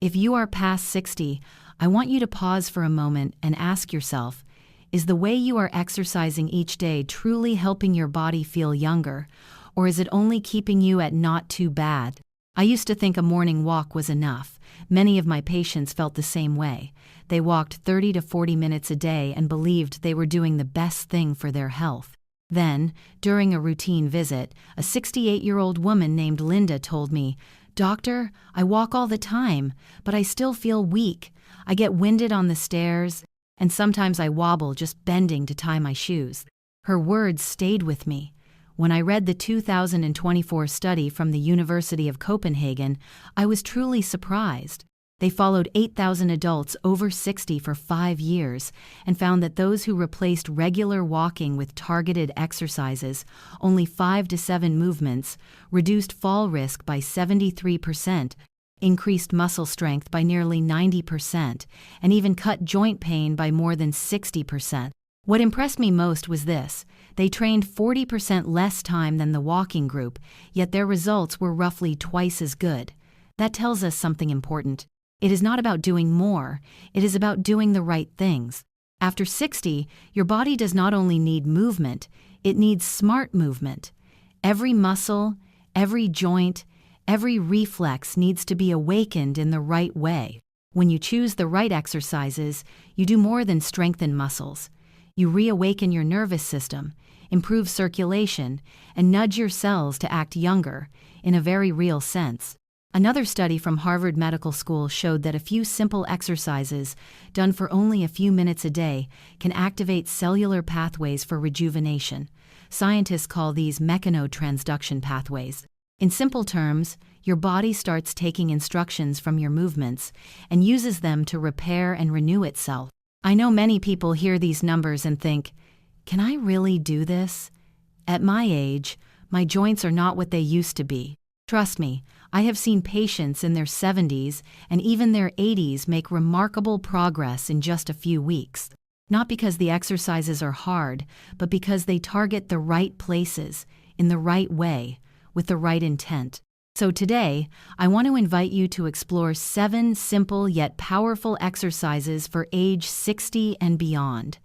If you are past 60, I want you to pause for a moment and ask yourself, is the way you are exercising each day truly helping your body feel younger, or is it only keeping you at not too bad? I used to think a morning walk was enough. Many of my patients felt the same way. They walked 30 to 40 minutes a day and believed they were doing the best thing for their health. Then, during a routine visit, a 68-year-old woman named Linda told me, "Doctor, I walk all the time, but I still feel weak. I get winded on the stairs, and sometimes I wobble just bending to tie my shoes." Her words stayed with me. When I read the 2024 study from the University of Copenhagen, I was truly surprised. They followed 8,000 adults over 60 for 5 years and found that those who replaced regular walking with targeted exercises, only 5 to 7 movements, reduced fall risk by 73%, increased muscle strength by nearly 90%, and even cut joint pain by more than 60%. What impressed me most was this: they trained 40% less time than the walking group, yet their results were roughly twice as good. That tells us something important. It is not about doing more, it is about doing the right things. After 60, your body does not only need movement, it needs smart movement. Every muscle, every joint, every reflex needs to be awakened in the right way. When you choose the right exercises, you do more than strengthen muscles. You reawaken your nervous system, improve circulation, and nudge your cells to act younger, in a very real sense. Another study from Harvard Medical School showed that a few simple exercises, done for only a few minutes a day, can activate cellular pathways for rejuvenation. Scientists call these mechanotransduction pathways. In simple terms, your body starts taking instructions from your movements and uses them to repair and renew itself. I know many people hear these numbers and think, can I really do this? At my age, my joints are not what they used to be. Trust me, I have seen patients in their 70s and even their 80s make remarkable progress in just a few weeks. Not because the exercises are hard, but because they target the right places, in the right way, with the right intent. So today, I want to invite you to explore 7 simple yet powerful exercises for age 60 and beyond.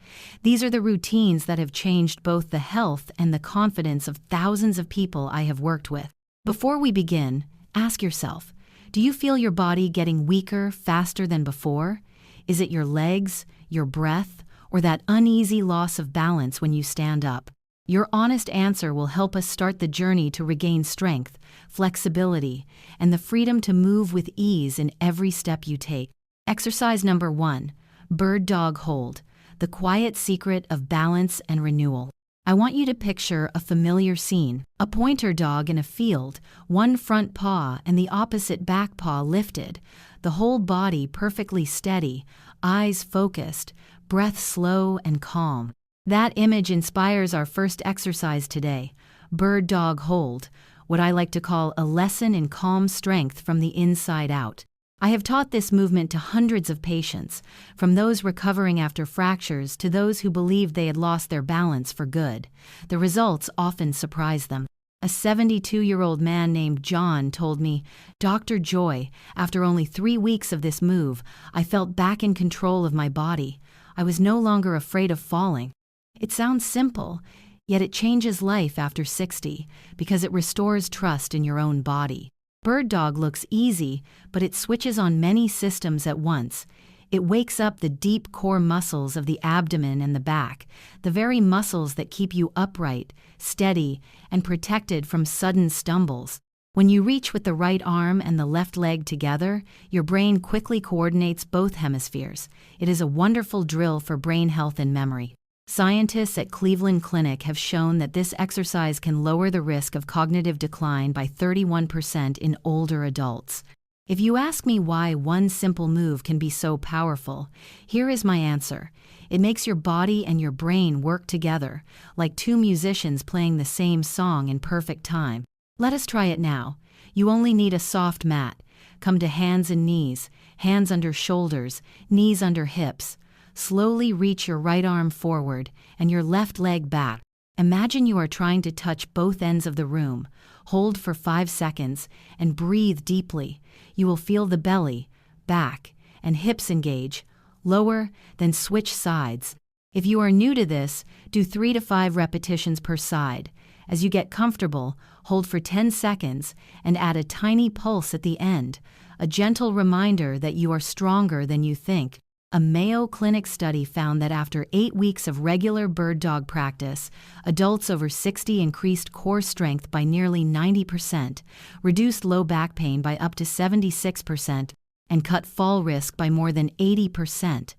These are the routines that have changed both the health and the confidence of thousands of people I have worked with. Before we begin, ask yourself, do you feel your body getting weaker faster than before? Is it your legs, your breath, or that uneasy loss of balance when you stand up? Your honest answer will help us start the journey to regain strength, flexibility, and the freedom to move with ease in every step you take. Exercise number 1, Bird Dog Hold, the quiet secret of balance and renewal. I want you to picture a familiar scene: a pointer dog in a field, one front paw and the opposite back paw lifted, the whole body perfectly steady, eyes focused, breath slow and calm. That image inspires our first exercise today, Bird Dog Hold, what I like to call a lesson in calm strength from the inside out. I have taught this movement to hundreds of patients, from those recovering after fractures to those who believed they had lost their balance for good. The results often surprise them. A 72-year-old man named John told me, "Dr. Joy, after only 3 weeks of this move, I felt back in control of my body. I was no longer afraid of falling." It sounds simple, yet it changes life after 60 because it restores trust in your own body. Bird Dog looks easy, but it switches on many systems at once. It wakes up the deep core muscles of the abdomen and the back, the very muscles that keep you upright, steady, and protected from sudden stumbles. When you reach with the right arm and the left leg together, your brain quickly coordinates both hemispheres. It is a wonderful drill for brain health and memory. Scientists at Cleveland Clinic have shown that this exercise can lower the risk of cognitive decline by 31% in older adults. If you ask me why one simple move can be so powerful, here is my answer. It makes your body and your brain work together, like 2 musicians playing the same song in perfect time. Let us try it now. You only need a soft mat. Come to hands and knees, hands under shoulders, knees under hips. Slowly reach your right arm forward and your left leg back. Imagine you are trying to touch both ends of the room. Hold for 5 seconds and breathe deeply. You will feel the belly, back, and hips engage. Lower, then switch sides. If you are new to this, do 3 to 5 repetitions per side. As you get comfortable, hold for 10 seconds and add a tiny pulse at the end, a gentle reminder that you are stronger than you think. A Mayo Clinic study found that after 8 weeks of regular bird dog practice, adults over 60 increased core strength by nearly 90%, reduced low back pain by up to 76%, and cut fall risk by more than 80%.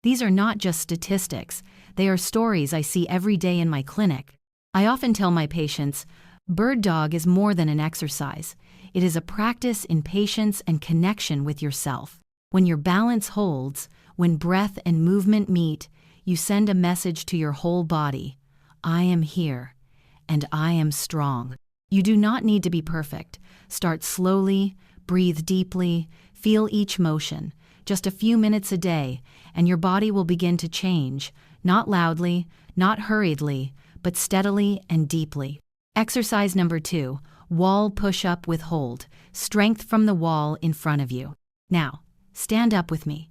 These are not just statistics, they are stories I see every day in my clinic. I often tell my patients, bird dog is more than an exercise. It is a practice in patience and connection with yourself. When your balance holds, when breath and movement meet, you send a message to your whole body. I am here, and I am strong. You do not need to be perfect. Start slowly, breathe deeply, feel each motion. Just a few minutes a day, and your body will begin to change, not loudly, not hurriedly, but steadily and deeply. Exercise number 2, wall push-up with hold, strength from the wall in front of you. Now, stand up with me.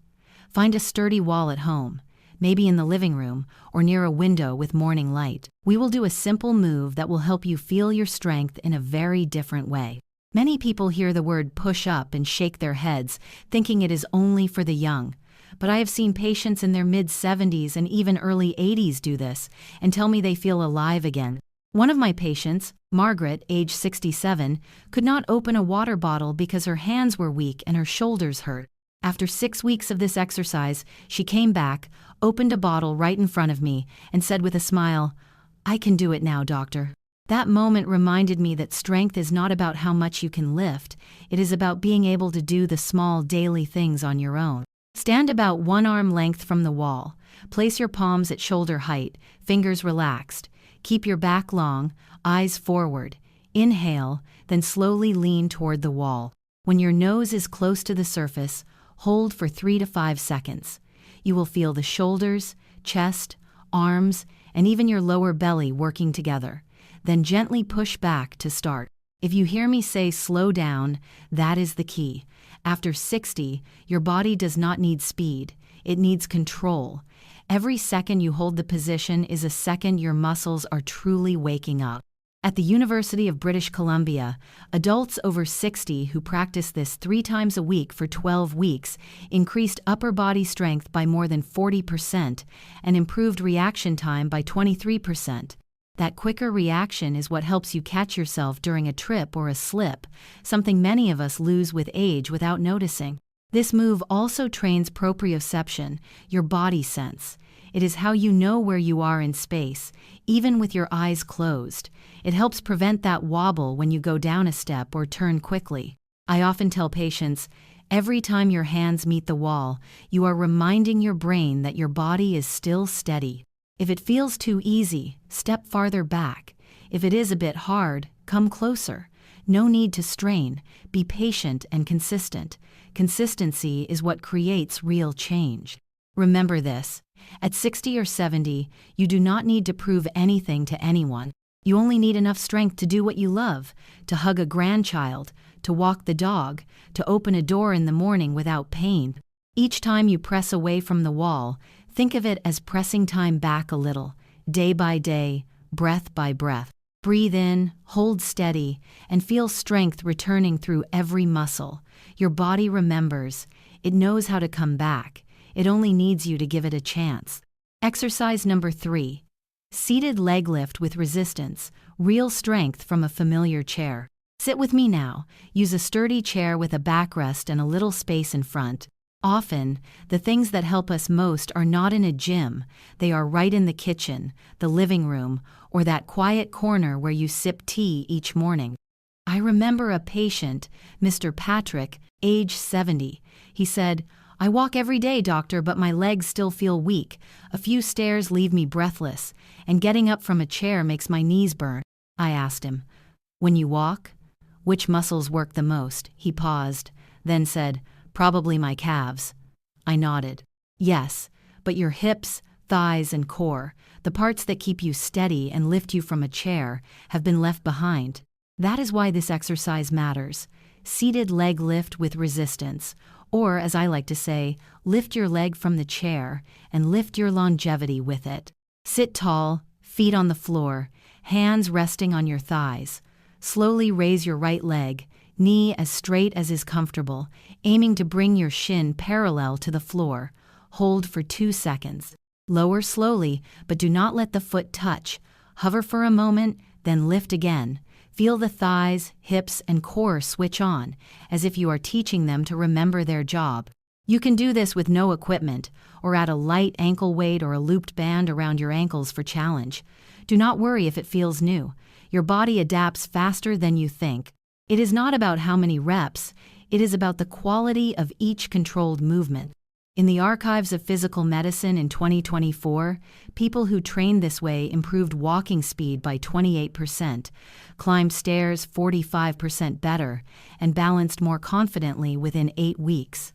Find a sturdy wall at home, maybe in the living room or near a window with morning light. We will do a simple move that will help you feel your strength in a very different way. Many people hear the word push up and shake their heads, thinking it is only for the young. But I have seen patients in their mid-70s and even early 80s do this and tell me they feel alive again. One of my patients, Margaret, age 67, could not open a water bottle because her hands were weak and her shoulders hurt. After 6 weeks of this exercise, she came back, opened a bottle right in front of me, and said with a smile, "I can do it now, doctor." That moment reminded me that strength is not about how much you can lift, it is about being able to do the small daily things on your own. Stand about 1 arm length from the wall. Place your palms at shoulder height, fingers relaxed. Keep your back long, eyes forward. Inhale, then slowly lean toward the wall. When your nose is close to the surface, hold for 3 to 5 seconds. You will feel the shoulders, chest, arms, and even your lower belly working together. Then gently push back to start. If you hear me say slow down, that is the key. After 60, your body does not need speed, it needs control. Every second you hold the position is a second your muscles are truly waking up. At the University of British Columbia, adults over 60 who practice this 3 times a week for 12 weeks increased upper body strength by more than 40% and improved reaction time by 23%. That quicker reaction is what helps you catch yourself during a trip or a slip, something many of us lose with age without noticing. This move also trains proprioception, your body sense. It is how you know where you are in space, even with your eyes closed. It helps prevent that wobble when you go down a step or turn quickly. I often tell patients, every time your hands meet the wall, you are reminding your brain that your body is still steady. If it feels too easy, step farther back. If it is a bit hard, come closer. No need to strain. Be patient and consistent. Consistency is what creates real change. Remember this. At 60 or 70, you do not need to prove anything to anyone. You only need enough strength to do what you love, to hug a grandchild, to walk the dog, to open a door in the morning without pain. Each time you press away from the wall, think of it as pressing time back a little, day by day, breath by breath. Breathe in, hold steady, and feel strength returning through every muscle. Your body remembers. It knows how to come back. It only needs you to give it a chance. Exercise number 3. Seated leg lift with resistance, real strength from a familiar chair. Sit with me now. Use a sturdy chair with a backrest and a little space in front. Often, the things that help us most are not in a gym. They are right in the kitchen, the living room, or that quiet corner where you sip tea each morning. I remember a patient, Mr. Patrick, age 70. He said, "I walk every day, doctor, but my legs still feel weak. A few stairs leave me breathless, and getting up from a chair makes my knees burn." I asked him, "When you walk, which muscles work the most?" He paused, then said, "Probably my calves." I nodded. "Yes, but your hips, thighs, and core, the parts that keep you steady and lift you from a chair, have been left behind. That is why this exercise matters. Seated leg lift with resistance, Or, as I like to say, lift your leg from the chair and lift your longevity with it. Sit tall, feet on the floor, hands resting on your thighs. Slowly raise your right leg, knee as straight as is comfortable, aiming to bring your shin parallel to the floor. Hold for 2 seconds. Lower slowly, but do not let the foot touch. Hover for a moment, then lift again. Feel the thighs, hips, and core switch on, as if you are teaching them to remember their job. You can do this with no equipment, or add a light ankle weight or a looped band around your ankles for challenge. Do not worry if it feels new. Your body adapts faster than you think. It is not about how many reps, it is about the quality of each controlled movement. In the archives of physical medicine in 2024, people who trained this way improved walking speed by 28%, climbed stairs 45% better, and balanced more confidently within 8 weeks.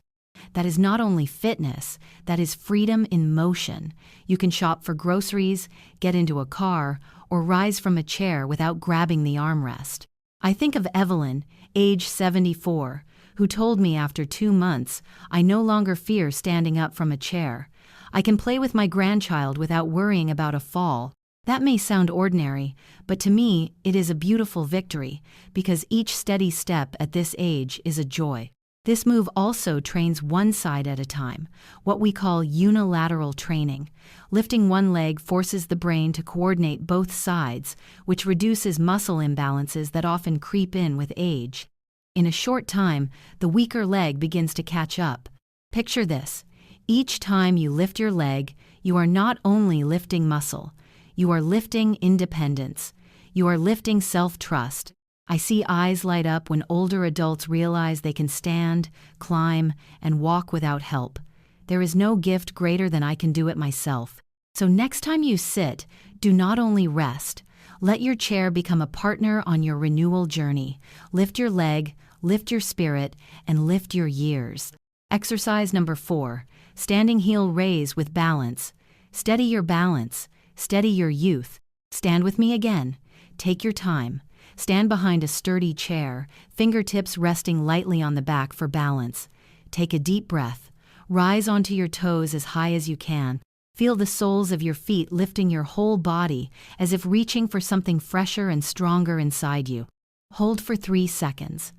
That is not only fitness, that is freedom in motion. You can shop for groceries, get into a car, or rise from a chair without grabbing the armrest. I think of Evelyn, age 74, who told me after 2 months, "I no longer fear standing up from a chair. I can play with my grandchild without worrying about a fall." That may sound ordinary, but to me, it is a beautiful victory, because each steady step at this age is a joy. This move also trains one side at a time, what we call unilateral training. Lifting one leg forces the brain to coordinate both sides, which reduces muscle imbalances that often creep in with age. In a short time, the weaker leg begins to catch up. Picture this. Each time you lift your leg, you are not only lifting muscle, you are lifting independence. You are lifting self-trust. I see eyes light up when older adults realize they can stand, climb, and walk without help. There is no gift greater than I can do it myself. So next time you sit, do not only rest. Let your chair become a partner on your renewal journey. Lift your leg, lift your spirit, and lift your years. Exercise number 4, standing heel raise with balance. Steady your balance, steady your youth. Stand with me again. Take your time. Stand behind a sturdy chair, fingertips resting lightly on the back for balance. Take a deep breath. Rise onto your toes as high as you can. Feel the soles of your feet lifting your whole body, as if reaching for something fresher and stronger inside you. Hold for 3 seconds.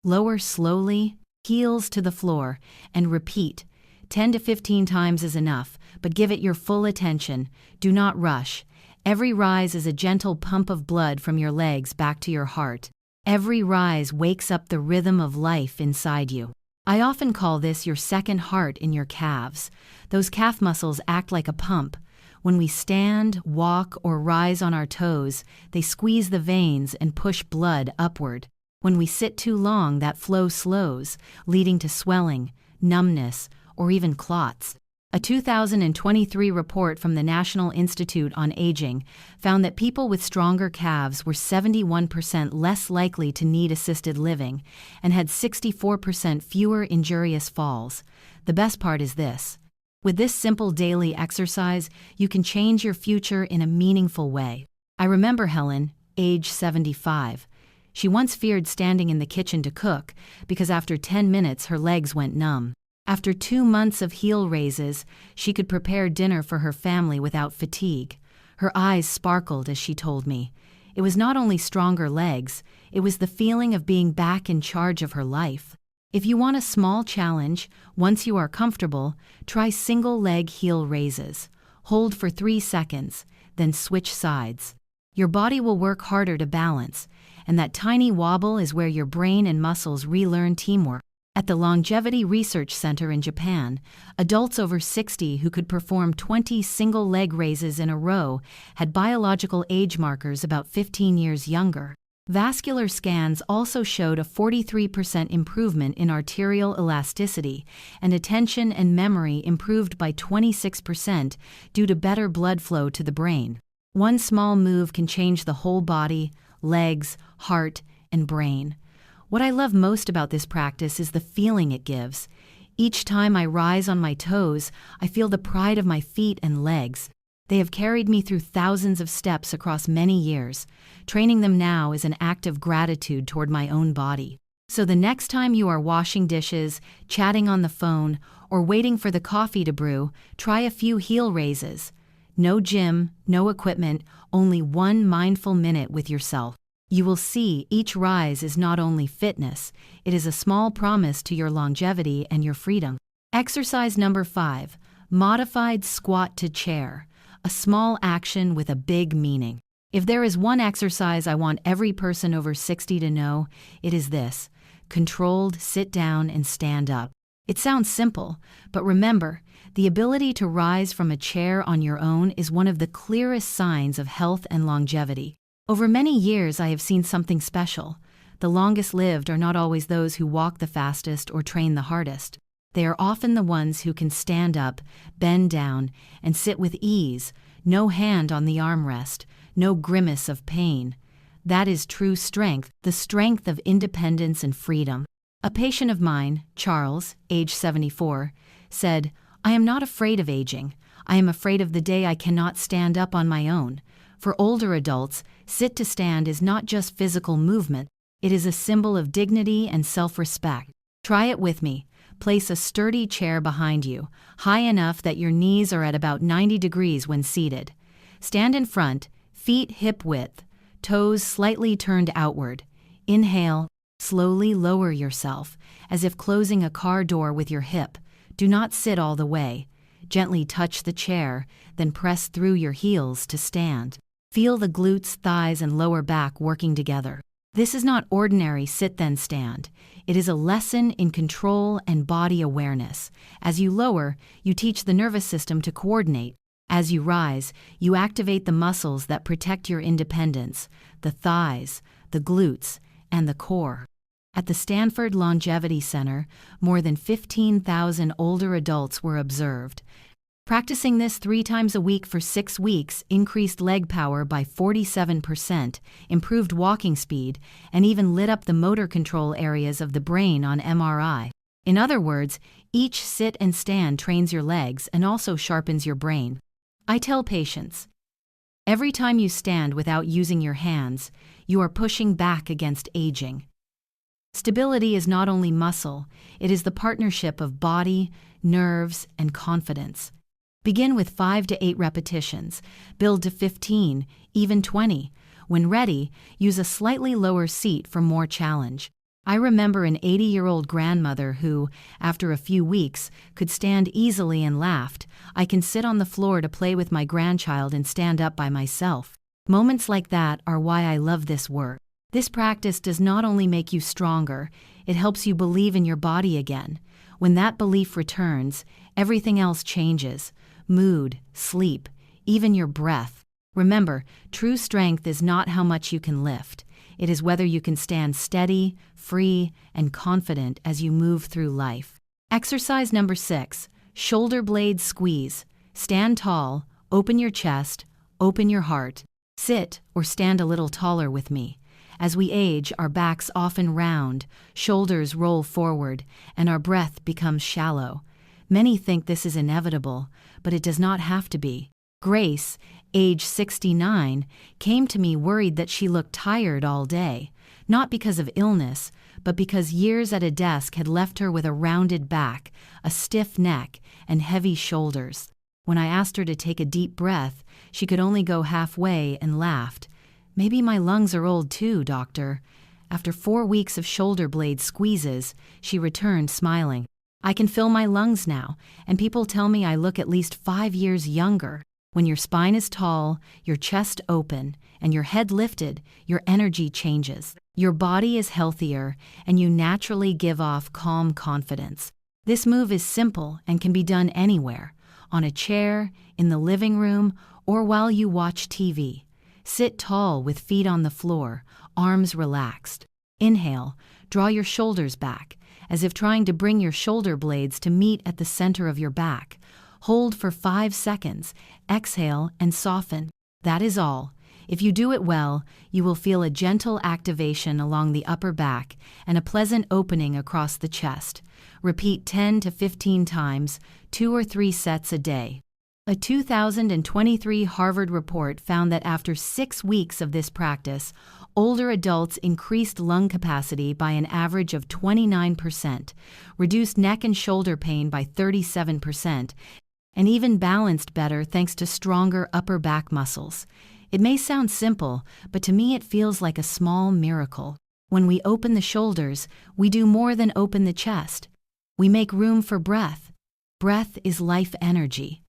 Lower slowly, heels to the floor, and repeat. 10 to 15 times is enough, but give it your full attention. Do not rush. Every rise is a gentle pump of blood from your legs back to your heart. Every rise wakes up the rhythm of life inside you. I often call this your second heart in your calves. Those calf muscles act like a pump. When we stand, walk, or rise on our toes, they squeeze the veins and push blood upward. When we sit too long, that flow slows, leading to swelling, numbness, or even clots. A 2023 report from the National Institute on Aging found that people with stronger calves were 71% less likely to need assisted living and had 64% fewer injurious falls. The best part is this. With this simple daily exercise, you can change your future in a meaningful way. I remember Helen, age 75. She once feared standing in the kitchen to cook because after 10 minutes her legs went numb. After 2 months of heel raises, she could prepare dinner for her family without fatigue. Her eyes sparkled as she told me. It was not only stronger legs, it was the feeling of being back in charge of her life. If you want a small challenge, once you are comfortable, try single leg heel raises. Hold for 3 seconds, then switch sides. Your body will work harder to balance, and that tiny wobble is where your brain and muscles relearn teamwork. At the Longevity Research Center in Japan, adults over 60 who could perform 20 single leg raises in a row had biological age markers about 15 years younger. Vascular scans also showed a 43% improvement in arterial elasticity, and attention and memory improved by 26% due to better blood flow to the brain. One small move can change the whole body, legs, heart, and brain. What I love most about this practice is the feeling it gives. Each time I rise on my toes, I feel the pride of my feet and legs. They have carried me through thousands of steps across many years. Training them now is an act of gratitude toward my own body. So the next time you are washing dishes, chatting on the phone, or waiting for the coffee to brew, try a few heel raises. No gym, no equipment, only 1 mindful minute with yourself. You will see each rise is not only fitness, it is a small promise to your longevity and your freedom. Exercise number 5, modified squat to chair, a small action with a big meaning. If there is one exercise I want every person over 60 to know, it is this: controlled sit down and stand up. It sounds simple, but remember, the ability to rise from a chair on your own is one of the clearest signs of health and longevity. Over many years, I have seen something special. The longest lived are not always those who walk the fastest or train the hardest. They are often the ones who can stand up, bend down, and sit with ease, no hand on the armrest, no grimace of pain. That is true strength, the strength of independence and freedom. A patient of mine, Charles, age 74, said, "I am not afraid of aging. I am afraid of the day I cannot stand up on my own." For older adults, sit to stand is not just physical movement, it is a symbol of dignity and self-respect. Try it with me. Place a sturdy chair behind you, high enough that your knees are at about 90 degrees when seated. Stand in front, feet hip width, toes slightly turned outward. Inhale, slowly lower yourself, as if closing a car door with your hip. Do not sit all the way. Gently touch the chair, then press through your heels to stand. Feel the glutes, thighs, and lower back working together. This is not ordinary sit then stand. It is a lesson in control and body awareness. As you lower, you teach the nervous system to coordinate. As you rise, you activate the muscles that protect your independence, the thighs, the glutes, and the core. At the Stanford Longevity Center, more than 15,000 older adults were observed. Practicing this 3 times a week for 6 weeks increased leg power by 47%, improved walking speed, and even lit up the motor control areas of the brain on MRI. In other words, each sit and stand trains your legs and also sharpens your brain. I tell patients, every time you stand without using your hands, you are pushing back against aging. Stability is not only muscle, it is the partnership of body, nerves, and confidence. Begin with 5 to 8 repetitions, build to 15, even 20. When ready, use a slightly lower seat for more challenge. I remember an 80-year-old grandmother who, after a few weeks, could stand easily and laughed. "I can sit on the floor to play with my grandchild and stand up by myself." Moments like that are why I love this work. This practice does not only make you stronger, it helps you believe in your body again. When that belief returns, everything else changes. Mood, sleep, even your breath. Remember, true strength is not how much you can lift. It is whether you can stand steady, free, and confident as you move through life. Exercise number 6, shoulder blade squeeze. Stand tall, open your chest, open your heart. Sit or stand a little taller with me. As we age, our backs often round, shoulders roll forward, and our breath becomes shallow. Many think this is inevitable, but it does not have to be. Grace, age 69, came to me worried that she looked tired all day, not because of illness, but because years at a desk had left her with a rounded back, a stiff neck, and heavy shoulders. When I asked her to take a deep breath, she could only go halfway and laughed. "Maybe my lungs are old too, doctor." After 4 weeks of shoulder blade squeezes, she returned smiling. "I can feel my lungs now, and people tell me I look at least 5 years younger." When your spine is tall, your chest open, and your head lifted, your energy changes. Your body is healthier, and you naturally give off calm confidence. This move is simple and can be done anywhere, on a chair, in the living room, or while you watch TV. Sit tall with feet on the floor, arms relaxed. Inhale, draw your shoulders back, as if trying to bring your shoulder blades to meet at the center of your back. Hold for 5 seconds, exhale, and soften. That is all. If you do it well, you will feel a gentle activation along the upper back and a pleasant opening across the chest. Repeat 10 to 15 times, 2 or 3 sets a day. A 2023 Harvard report found that after 6 weeks of this practice, Older adults increased lung capacity by an average of 29%, reduced neck and shoulder pain by 37%, and even balanced better thanks to stronger upper back muscles. It may sound simple, but to me it feels like a small miracle. When we open the shoulders, we do more than open the chest. We make room for breath. Breath is life energy.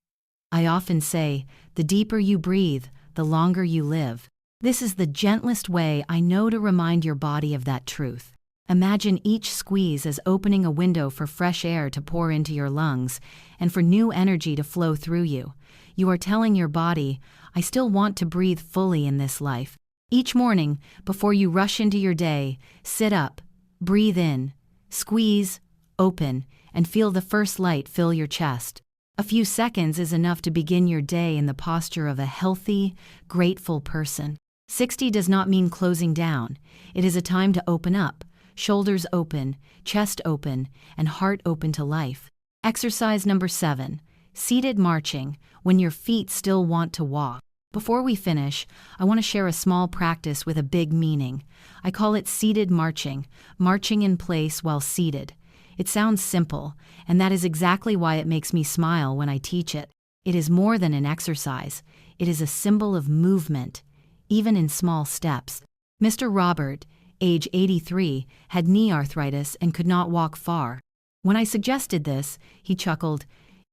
I often say, the deeper you breathe, the longer you live. This is the gentlest way I know to remind your body of that truth. Imagine each squeeze as opening a window for fresh air to pour into your lungs and for new energy to flow through you. You are telling your body, I still want to breathe fully in this life. Each morning, before you rush into your day, sit up, breathe in, squeeze, open, and feel the first light fill your chest. A few seconds is enough to begin your day in the posture of a healthy, grateful person. 60 does not mean closing down. It is a time to open up, shoulders open, chest open, and heart open to life. Exercise number 7, seated marching, when your feet still want to walk. Before we finish, I want to share a small practice with a big meaning. I call it seated marching, marching in place while seated. It sounds simple, and that is exactly why it makes me smile when I teach it. It is more than an exercise. It is a symbol of movement, even in small steps. Mr. Robert, age 83, had knee arthritis and could not walk far. When I suggested this, he chuckled.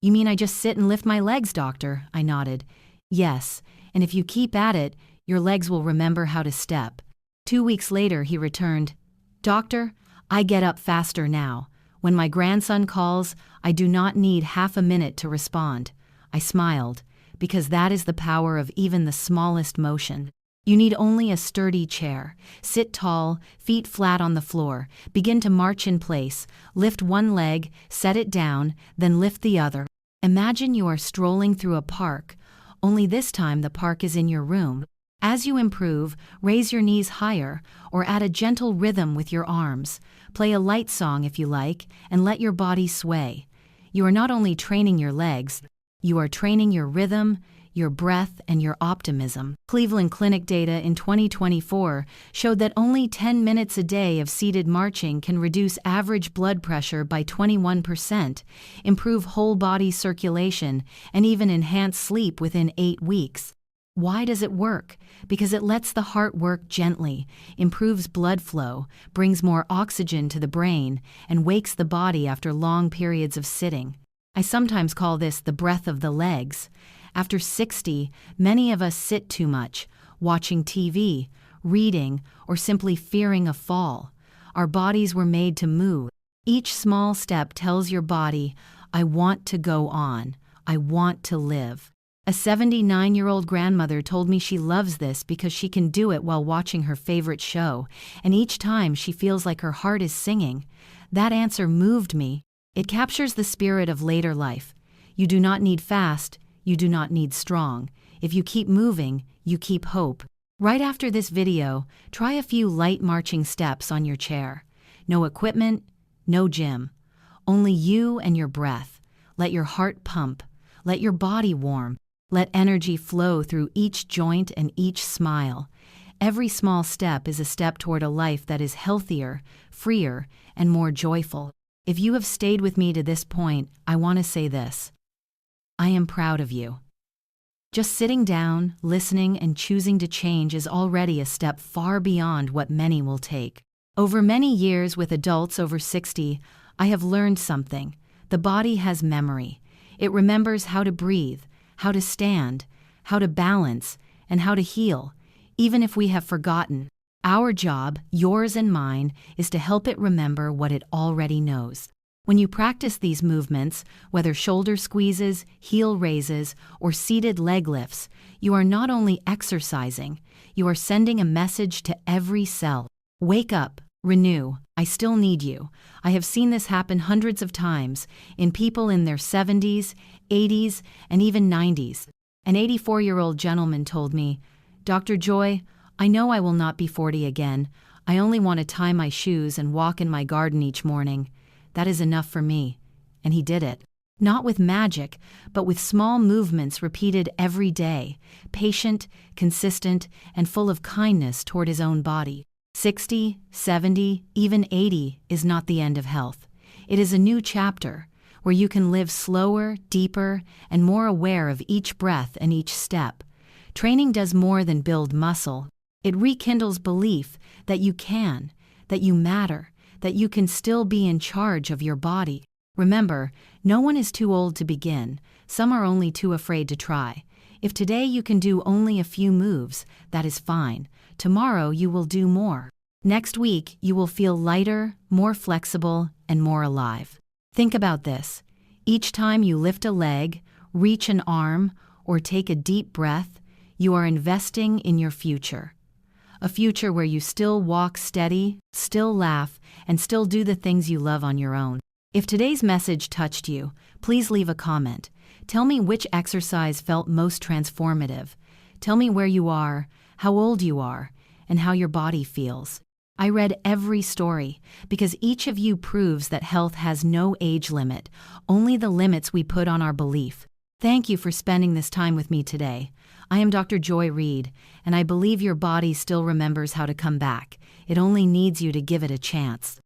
"You mean I just sit and lift my legs, doctor?" I nodded. "Yes, and if you keep at it, your legs will remember how to step." 2 weeks later, he returned. "Doctor, I get up faster now. When my grandson calls, I do not need half a minute to respond." I smiled, because that is the power of even the smallest motion. You need only a sturdy chair. Sit tall, feet flat on the floor. Begin to march in place. Lift one leg, set it down, then lift the other. Imagine you are strolling through a park, only this time the park is in your room. As you improve, raise your knees higher or add a gentle rhythm with your arms. Play a light song if you like, and let your body sway. You are not only training your legs, you are training your rhythm, your breath, and your optimism. Cleveland Clinic data in 2024 showed that only 10 minutes a day of seated marching can reduce average blood pressure by 21%, improve whole body circulation, and even enhance sleep within 8 weeks. Why does it work? Because it lets the heart work gently, improves blood flow, brings more oxygen to the brain, and wakes the body after long periods of sitting. I sometimes call this the breath of the legs. After 60, many of us sit too much, watching TV, reading, or simply fearing a fall. Our bodies were made to move. Each small step tells your body, I want to go on. I want to live. A 79-year-old grandmother told me she loves this because she can do it while watching her favorite show, and each time she feels like her heart is singing. That answer moved me. It captures the spirit of later life. You do not need fast. You do not need strong. If you keep moving, you keep hope. Right after this video, try a few light marching steps on your chair. No equipment, no gym. Only you and your breath. Let your heart pump. Let your body warm. Let energy flow through each joint and each smile. Every small step is a step toward a life that is healthier, freer, and more joyful. If you have stayed with me to this point, I want to say this. I am proud of you. Just sitting down, listening, and choosing to change is already a step far beyond what many will take. Over many years with adults over 60, I have learned something. The body has memory. It remembers how to breathe, how to stand, how to balance, and how to heal, even if we have forgotten. Our job, yours and mine, is to help it remember what it already knows. When you practice these movements, whether shoulder squeezes, heel raises, or seated leg lifts, you are not only exercising, you are sending a message to every cell. Wake up, renew, I still need you. I have seen this happen hundreds of times in people in their 70s, 80s, and even 90s. An 84-year-old gentleman told me, "Dr. Joy, I know I will not be 40 again. I only want to tie my shoes and walk in my garden each morning. That is enough for me." And he did it. Not with magic, but with small movements repeated every day, patient, consistent, and full of kindness toward his own body. 60, 70, even 80 is not the end of health. It is a new chapter, where you can live slower, deeper, and more aware of each breath and each step. Training does more than build muscle. It rekindles belief that you can, that you matter, that you can still be in charge of your body. Remember, no one is too old to begin. Some are only too afraid to try. If today you can do only a few moves, that is fine. Tomorrow you will do more. Next week you will feel lighter, more flexible, and more alive. Think about this. Each time you lift a leg, reach an arm, or take a deep breath, you are investing in your future. A future where you still walk steady, still laugh, and still do the things you love on your own. If today's message touched you, please leave a comment. Tell me which exercise felt most transformative. Tell me where you are, how old you are, and how your body feels. I read every story because each of you proves that health has no age limit, only the limits we put on our belief. Thank you for spending this time with me today. I am Dr. Joy Reid, and I believe your body still remembers how to come back. It only needs you to give it a chance.